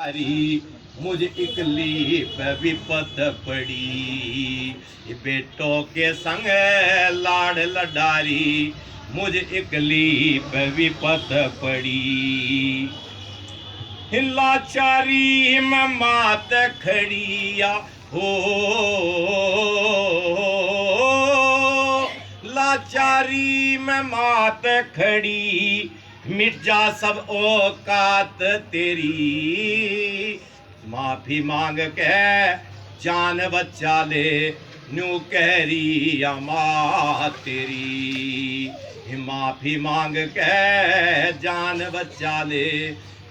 मुझे इकली पे विपत पड़ी, बेटों के संग लाड़ लडारी, मुझे इकली पे विपत पड़ी। लाचारी में मात खड़िया हो, लाचारी में मात खड़ी, मिट जा सब औकात तेरी। माफी मांग के जान बचा ले, न्यू कहरी अमा तेरी। माफी मांग के जान बचा ले,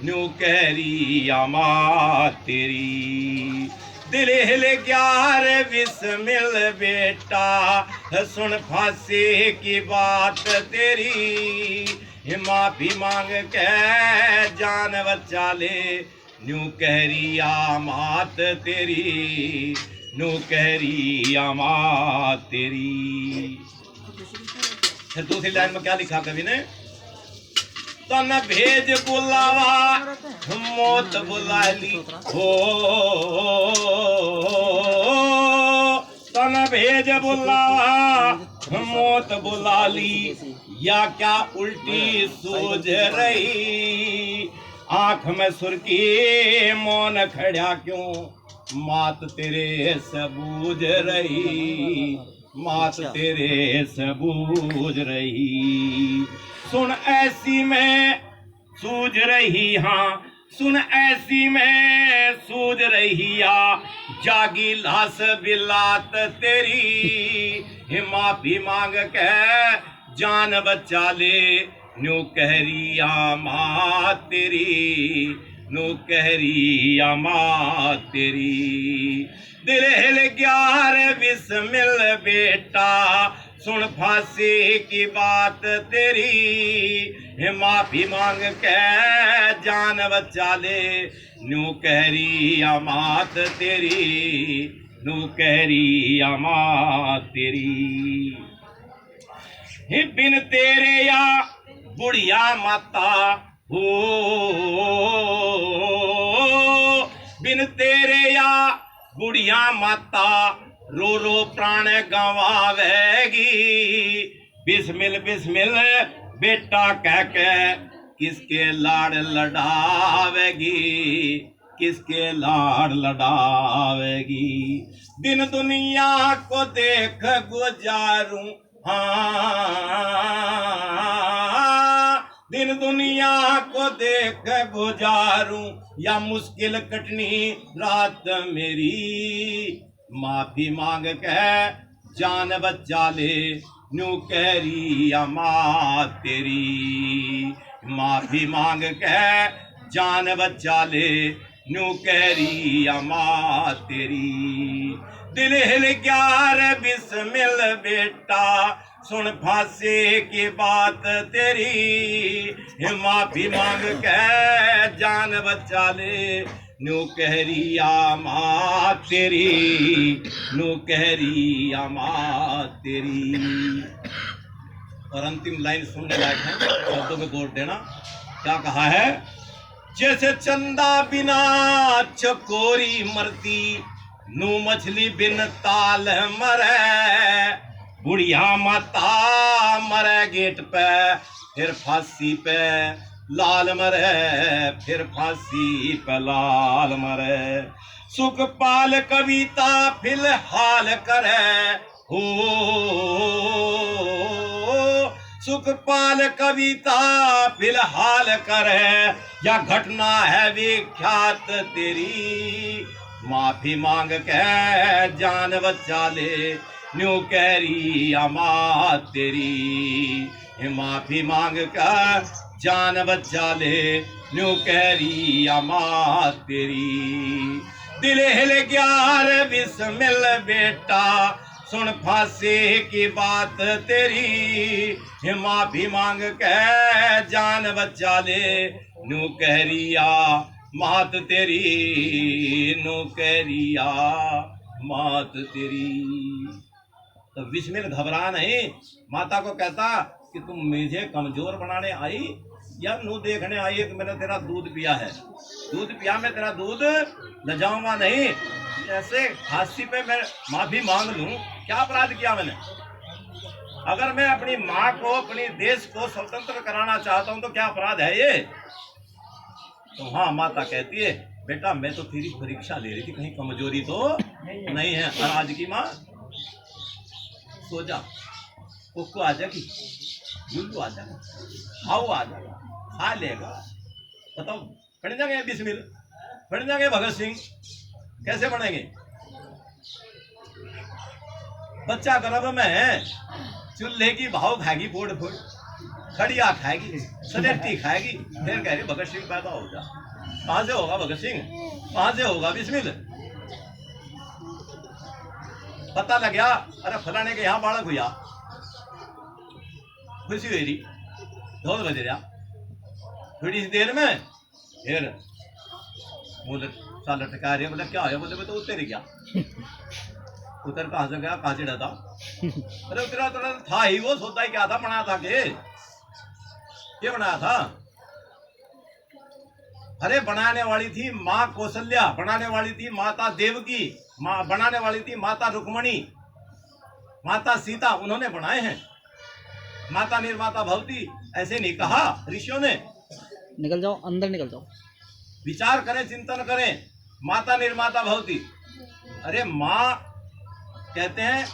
न्यू कहरी अमा तेरी। दिल हिल ग्यार बिस्मिल बेटा, सुन फांसी की बात तेरी। माफी मांग के जान बचा ले, न्यू कहरी आमात तेरी, न्यू कहरी आमात तेरी। फिर दूसरी लाइन में क्या लिखा कवि ने? तन भेज बुलावा मौत बुला ली हो, तन भेज बुलावा मौत बुला ली, या क्या उल्टी सूझ रही। आंख में सुर्खी मौन खड़ा क्यों, मात तेरे सबूझ रही, मात तेरे सबूझ रही। सुन ऐसी में सूझ रही, हाँ सुन ऐसी में सूझ रही, या जागी लाश बिलात तेरी। माफी मांग के जान बचा ले, न्यू कहरी आमा तेरी, न्यू कहरी आमा तेरी। दिल हिल ग्यार बिस्मिल बेटा, सुन फांसी की बात तेरी। माफी मांग के जान बचा ले, न्यू कहरी आमात तेरी, न्यू कहरी आमात तेरी। बिन तेरे या बुढ़िया माता हो, बिन तेरे या बुढ़िया माता, रो रो प्राण गंवावेगी। बिस्मिल बिस्मिल बेटा कह के किसके लाड़ लड़ावेगी, किसके लाड़ लड़ावेगी। दिन दुनिया को देख गुजारूं, हाँ दिन दुनिया को देख गुजारूं, या मुश्किल कटनी रात मेरी। माफी मांग के जान बचा ले, न्यू कहरी अमा तेरी। माफी मांग के जान बचा ले, न्यू कहरी अमा तेरी। दिल हिल ग्यार बिस्मिल बेटा, सुन फांसी की बात तेरी। माफी मांग के जान बचा ले, न्यू कहरी आमा तेरी, न्यू कहरी आमा तेरी। और अंतिम लाइन सुनने लायक है, शब्दों में गौर देना। क्या कहा है? जैसे चंदा बिना चकोरी मरती, नू मछली बिन ताल मरे। बुढ़िया माता मरे गेट पे, फिर फांसी पे लाल मरे, फिर फांसी पे लाल मरे। सुखपाल कविता फिलहाल करे हो, सुखपाल कविता फिलहाल करे, या घटना है विख्यात तेरी। माफी मांग के जान बचा ले, न्यू कहरी अमा तेरी। माफी मांग कर जान बचा ले, न्यू कहरी अमा तेरी। दिल हिल ग्यार बिस्मिल बेटा, सुन फांसी की बात तेरी। माफी मांग के जान बचा ले, न्यू कहरिया मात तेरी, न्यू कहरिया मात तेरी। तो बिस्मिल घबरा नहीं, माता को कहता कि तुम मुझे कमजोर बनाने आई, यार नू देखने आई है कि मैंने तेरा दूध पिया है, दूध पिया, मैं तेरा दूध ले जाऊंगा नहीं। ऐसे हाथी पे मैं माफी मांग लूं, क्या अपराध किया मैंने? अगर मैं अपनी माँ को, अपनी देश को स्वतंत्र कराना चाहता हूं तो क्या अपराध है ये? तो हाँ, माता कहती है बेटा मैं तो तेरी परीक्षा ले रही थी, कहीं कमजोरी तो नहीं है। और आज की माँ सो जा, कुक्कू आ जाएगी, गुल्लू आ जाएगा, हाउ आ जाएगा, खा लेगा। बताओ बन जाएंगे बिस्मिल, बन जाएंगे भगत सिंह, कैसे बनेंगे? बच्चा गर्भ में है, चूल्हे की भाव खाएगी, फोड़ फोड़ खड़िया खाएगी, सलेटी खाएगी, फिर कह रही भगत सिंह पैदा हो जा। कहां से होगा भगत सिंह, कहां से होगा बिस्मिल? पता लग गया अरे फलाने के यहाँ बालक हुआ, खुशी हुई रही, ढोल बज रहा, थोड़ी सी देर में फिर बोले साल लटका रहे, बोले क्या है? बोले मैं तो उतर गया। उतर कहां से गया, कहां से डरा? अरे उतरा उतरा था ही, वो सोता ही क्या था, बनाया था के ये बनाया था? अरे बनाने वाली थी माँ कौशल्या, बनाने वाली थी माता देवकी, माँ बनाने वाली थी माता रुक्मणी, माता सीता, उन्होंने बनाए हैं। माता निर्माता भवती ऐसे नहीं कहा ऋषियों ने। निकल जाओ, अंदर निकल जाओ। विचार करें, चिंतन करें, माता निर्माता भवती। अरे माँ कहते हैं,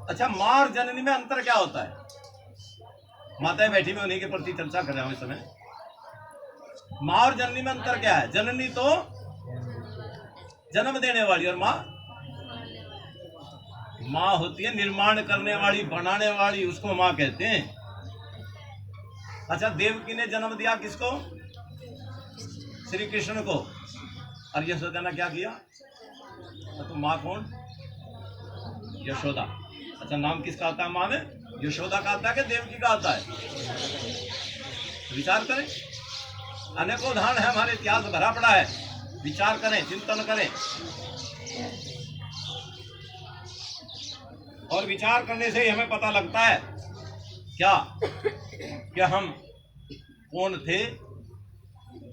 अच्छा माँ और जननी में अंतर क्या होता है? माताएं बैठी में उन्हीं के प्रति चर्चा कर रहे हो इस समय। माँ और जननी में अंतर क्या है? जननी तो जन्म देने वाली, और माँ होती है निर्माण करने वाली, बनाने वाली, उसको माँ कहते हैं। अच्छा देवकी ने जन्म दिया किसको? श्री कृष्ण को। और यशोदा ने क्या किया? तो माँ कौन? यशोदा। अच्छा नाम किसका आता है माँ में? यशोदा का आता है कि देवकी का आता है? विचार करें, अनेकों उदाहरण है, हमारे इतिहास भरा पड़ा है। विचार करें, चिंतन करें, और विचार करने से ही हमें पता लगता है क्या कि हम कौन थे,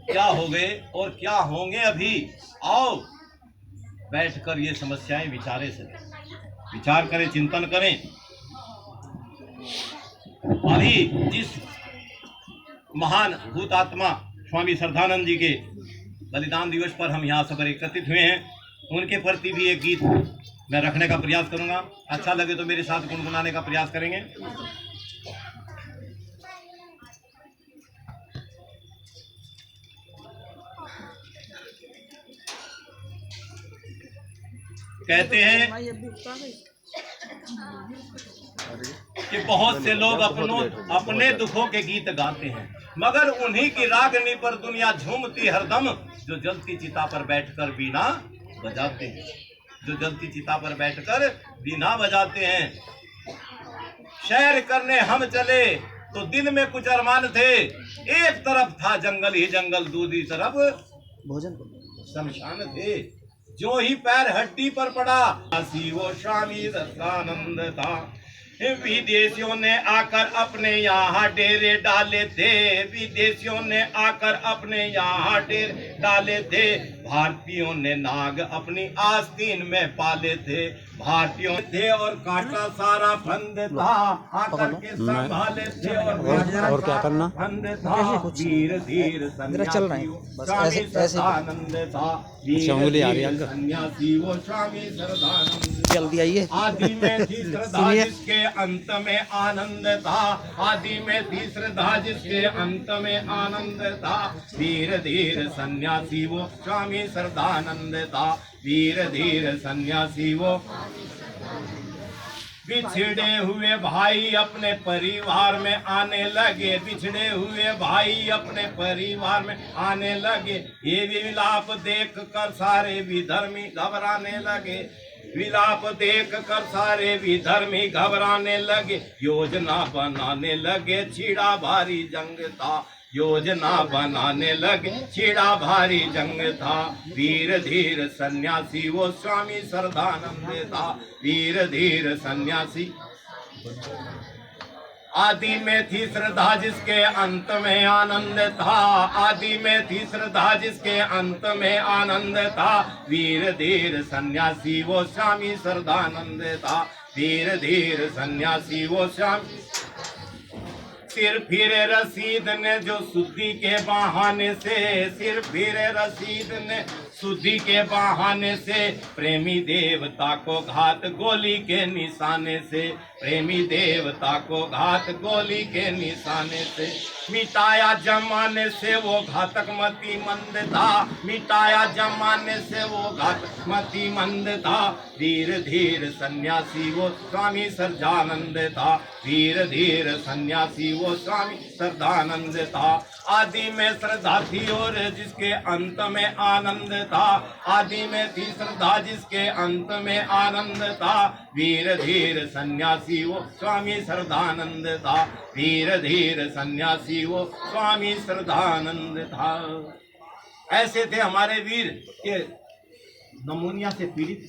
क्या हो गए और क्या होंगे अभी। आओ बैठकर ये समस्याएं विचारे से विचार करें, चिंतन करें। अभी जिस महान भूतात्मा स्वामी श्रद्धानंद जी के बलिदान दिवस पर हम यहाँ सब एकत्रित हुए हैं, उनके प्रति भी एक गीत मैं रखने का प्रयास करूंगा। अच्छा लगे तो मेरे साथ गुनगुनाने का प्रयास करेंगे। कहते हैं कि बहुत से लोग अपने दुखों के गीत गाते हैं, मगर उन्हीं की रागनी पर दुनिया झूमती हरदम, जो जलती चिता पर बैठकर बीना बजाते हैं, जो जलती चिता पर बैठकर बीना बजाते हैं। सैर करने हम चले तो दिल में कुछ अरमान थे, एक तरफ था जंगल ही जंगल, दूसरी तरफ भोजन शमशान थे। जो ही पैर हड्डी पर पड़ा, हंसी वो स्वामी दत्तानंद था। विदेशियों ने आकर अपने यहाँ डेरे डाले थे, विदेशियों ने आकर अपने यहाँ डेरे डाले थे। भारतीयों ने नाग अपनी आस्तीन में पाले थे, भारतीयों थे और काटा सारा फंद था, आकर के संभाले थे और क्या करना फंद था। धीर धीर चल रहे हैं, बस ऐसे आनंद था, सन्यासी वो स्वामी श्रद्धानंद। जल्दी आइए। आदि में थी श्रद्धा जिसके अंत में आनंद था, आदि में थी श्रद्धा जिसके अंत में आनंद था। धीर धीर सन्यासी वो स्वामी श्रद्धानंद था, धीर धीर सन्यासी वो। बिछड़े हुए भाई अपने परिवार में आने लगे, बिछड़े हुए भाई अपने परिवार में आने लगे। ये विलाप देख कर सारे विधर्मी घबराने लगे, विलाप देख कर सारे विधर्मी घबराने लगे। योजना बनाने लगे, छिड़ा भारी जंग था, योजना बनाने लगे, छिड़ा भारी जंग था। वीर धीर सन्यासी वो स्वामी श्रद्धानंद था, वीर धीर सन्यासी। आदि में थी श्रद्धा जिसके अंत में आनंद था, आदि में थी श्रद्धा जिसके अंत में आनंद था, वीर धीर सन्यासी वो स्वामी श्रद्धानंद था, वीर धीर सन्यासी वो स्वामी। सिर फिरे रसीद ने जो शुद्धि के बहाने से, सिर फिरे रसीद ने शुद्धि के बहाने से, प्रेमी देवता को घात गोली के निशाने से, प्रेमी देवता को घात गोली के निशाने से, मिटाया जमाने से वो घातक मति मंद था, मिटाया जमाने से वो घातक मति मंद था, धीर धीर सन्यासी वो स्वामी श्रद्धानंद था, धीर धीर सन्यासी वो स्वामी श्रद्धानंद था। आदि में श्रद्धा थी और जिसके अंत में आनंद था, आदि में थी श्रद्धा जिसके अंत में आनंद था, वीर धीर सन्यासी वो स्वामी श्रद्धानंद था, वीर धीर सन्यासी वो स्वामी श्रद्धानंद था। ऐसे थे हमारे वीर के नमूनिया से पीड़ित,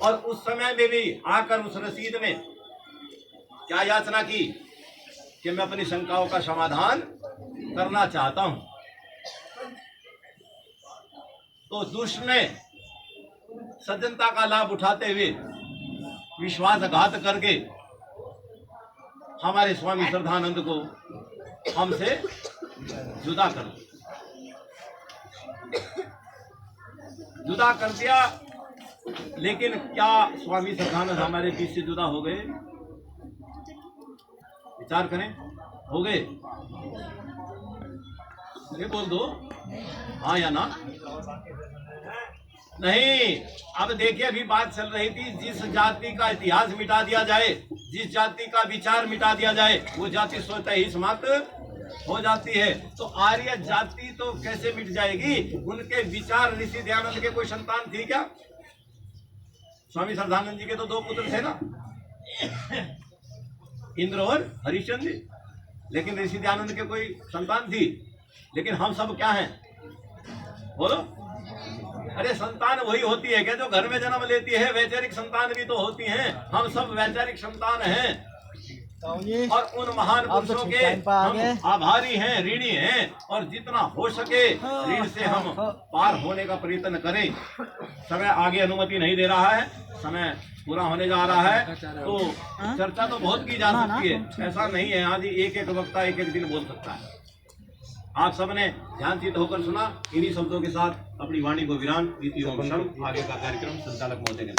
और उस समय में भी आकर उस रसीद ने क्या याचना की कि मैं अपनी शंकाओं का समाधान करना चाहता हूं। तो दुष्ट ने सज्जनता का लाभ उठाते हुए विश्वासघात करके हमारे स्वामी श्रद्धानंद को हमसे जुदा कर दिया। लेकिन क्या स्वामी श्रद्धानंद हमारे बीच से जुदा हो गए? विचार करें, हो गए? अरे बोल दो हाँ या ना। नहीं, अब देखिए अभी बात चल रही थी जिस जाति का इतिहास मिटा दिया जाए, जिस जाति का विचार मिटा दिया जाए, वो जाति स्वतः ही समाप्त हो जाती है। तो आर्य जाति तो कैसे मिट जाएगी? उनके विचार ऋषि दयानंद के कोई संतान थी क्या? स्वामी श्रद्धानंद जी के तो 2 पुत्र थे ना, इंद्र और हरिश्चंद्र, लेकिन ऋषि दयानंद के कोई संतान थी। लेकिन हम सब क्या हैं? बोलो। अरे संतान वही होती है क्या जो घर में जन्म लेती है? वैचारिक संतान भी तो होती हैं। हम सब वैचारिक संतान हैं, और उन महान पुरुषों के हम आभारी हैं, ऋणी हैं, और जितना हो सके ऋण से हम पार होने का प्रयत्न करें। समय आगे अनुमति नहीं दे रहा है, समय पूरा होने जा रहा है, तो चर्चा तो बहुत की जा सकती है, ऐसा नहीं है आज एक एक वक्ता एक एक दिन बोल सकता है। आप सबने ध्यानचित होकर सुना। इन्हीं शब्दों के साथ अपनी वाणी को विराम दीती हूं। आगे का कार्यक्रम संचालक महोदय के